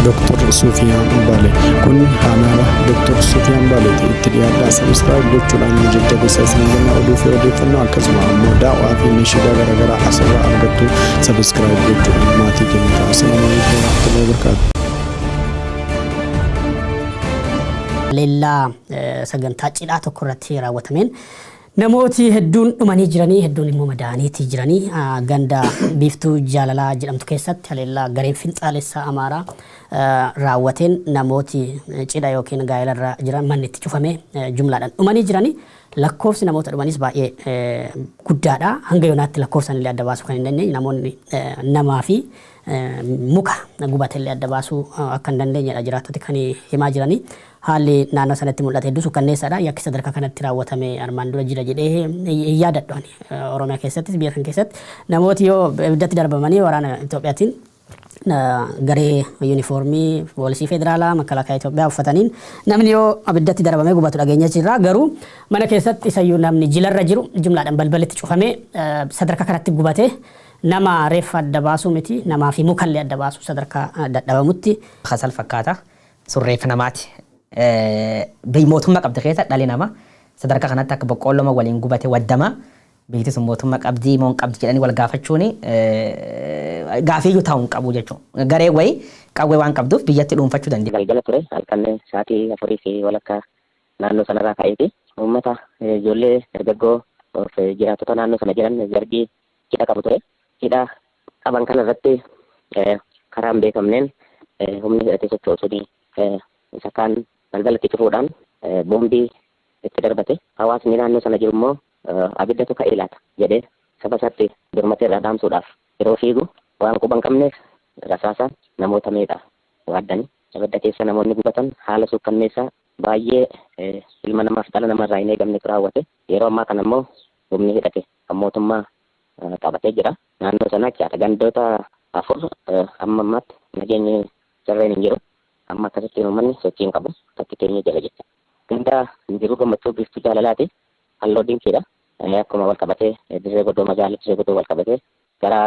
Dr. Sufiyaan Baalee kun haanaadha. Dr. Sufiyaan Baaleeti itti dhiyaadhaa sabiskiraayib gochuudhaan jajjabeessaa isin jenna oduu fi odeeffannoo akkasuma ammoo daawwaa fi meeshaa garaagaraa asirraa argattu sabiskiraayib gochuudhaan maatii keenya taasisan namoonni tolee barkaatu. Leellaa sagantaa cidhaa tokko irratti raawwatameen namooti hedduun dhumanii jiranii hedduun immoo madaaniitii jiranii ganda biiftuu jaalalaa jedhamtu keessatti haleellaa gareen finxaalessaa Amaaraa raawwateen namooti cidha yookiin gaa'elarra jiran manni itti cufamee jumlaadhaan dhumanii jiranii lakkoofsi namoota dhumanis baay'ee guddaadha. Hanga yoonaatti lakkoofsan illee adda baasuu kan hin dandeenye namoonni namaa fi muka gubateellee adda baasuu akka hin dandeenyedha jiraattoti kan himaa jiranii. Haalli naannoo sanatti mul'ate hedduu sukkanneessaadha. Yakki sadarkaa kanatti raawwatame armaan dura jira jedhee hin yaadadhu. Oromiyaa keessattis biyya kan keessatti namooti yoo ibiddatti darbamanii waraana Itoophiyaatiin garee yuunifoormii poolisii federaalaa makalaakaa Itoophiyaa uffataniin namni yoo ibiddatti darbamee gubatu dhageenya jirra. Garuu mana keessatti isayyuu namni jilarra jiru jumlaadhaan balbalitti cufamee sadarkaa kanatti gubatee nama reeffa adda baasuu miti namaa fi mukallee adda baasuu sadarkaa dadhabamutti. Kasal fakkaata surreeffa namaati. Mootummaa qabdi keessa dhalli namaa sadarkaa kanatti akka boqqolloo waliin gubate waddama biitti sun mootummaa qabdii moo qabdi jedhanii wal gaafachuun gaafiyyuu taa'uu hin qabu jechuudha. Garee wayii qawwee waan qabduuf biyyatti dhuunfachuu dandeenya. Galgala ture halkan sa'aatii 4 fi walakkaa naannoo sanarraa ka'eeti uummata ijoollee dargaggoo jiraattota naannoo sana jiran zargii cidha qabu ture. Cidha qaban kanarratti karaa hin beekamneen humni hidhatee sochoosuni isa kaan galgalatti cufuudhaan boombii itti darbate. Hawaasni naannoo sana jiru immoo abiddatu ka'ee laata jedhee saba isaatti birmatee irraa dhaamsuudhaaf yeroo fiigu waan quban qabneef rasaasa namoota meeqa waaddanii abidda keessa namoonni gubatan haala suukkanneessaa baay'ee ilma namaaf dhala namarraa hin eegamnetu raawwate. Yeroo ammaa kana immoo humni hidhate kan mootummaa qabatee jira. Naannoo sana jechaadha gandoota 4 amma ammaatti nageenyi sirriin hin jiru. Amma akkasitti uummanni sochiin qabu takki keenya jala jecha. Ganda jiru gammachuu biiftuu jaalalaati. Halloo dinkiidha. Akkuma wal qabatee dirree godoo magaalli dirree godoo wal qabatee gara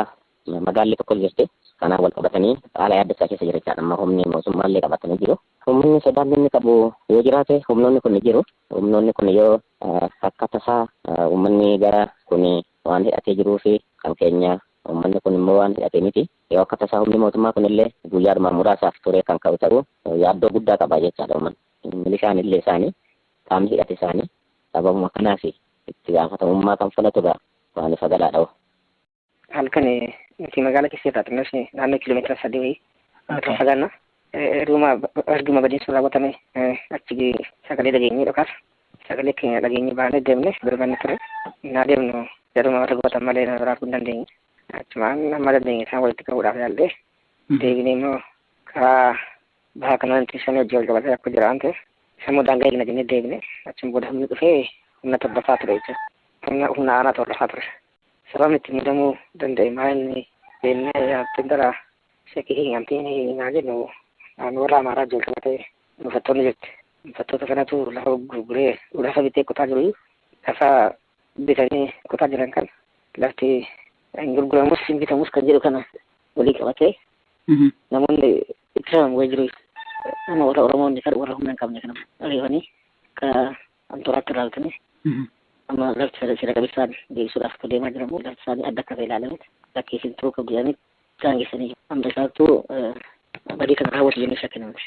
magaalli tokko jirti. Kanaan wal qabatanii haala yaaddessaa keessa jira jechaadha. Amma humni mootummaallee qabatanii jiru. Humni sodaan inni qabu yoo jiraate humnoonni kun ni jiru. Humnoonni kun yoo akka tasaa uummanni gara kun waan hidhatee jiruu fi kan keenya uummanni kun immoo waan hidhatee miti. Yoo akka tasaa humni mootummaa kunillee guyyaadhuma muraasaaf ture kan ka'u ta'uu yaaddoo guddaa qaba jechaadha uummanni. Milishaan illee isaanii qaamni hidhate isaanii sababuma kanaaf itti gaafatamummaa kan fudhatudha waan ifa galaadha. Halkan nuti magaalaa keessa jiraatanus naannoo kiiloomeetira 3 wayii fagaanna. Erguma badiinsu raawwatame achi sagalee dhageenyee dhokaas sagalee keenya dhageenyee baanee deemne birmanni ture. Naa deemnu jedhuma warra gubatan malee na biraafuu hin dandeenye. Achumaan amma dandeenye isaan walitti qabuudhaaf yaallee deebinee immoo karaa bahaa kanaan shan hojii wal qabatee akka jira waan ta'eef sammuu daangaa eegna jennee deebine achiin booda humni dhufee humna torbafaa ture jechuudha. Humna aanaa torbafaa ture. Sababni itti muudamuu danda'e maalni beennaa yaabteen dara shakkii hiikamtiin naa jennu naannoo warra Amaaraa wajjin qabatee dhuunfattoonni jirti. Dhuunfattoota kanatu lafa gurguree lafa bitee qotaa jiru lafa bitanii qotaa jiran kan lafti gurguramus hin bitamus kan jedhu kana walii qabatee namoonni itti raman wayii jiru. Namoota Oromoonni kan warra humna hin qabne kana ariifanii kan anturaatti raawwatanii amma lafti seera qabeessaan deebisuudhaaf kan deemaa jiramu lafti isaanii adda akka ta'e ilaalameeti lakkee isin turuu qabdu jedhanii gaangeessanii jiru. Amma isaattuu badii kana raawwatu jennee shakkinamti.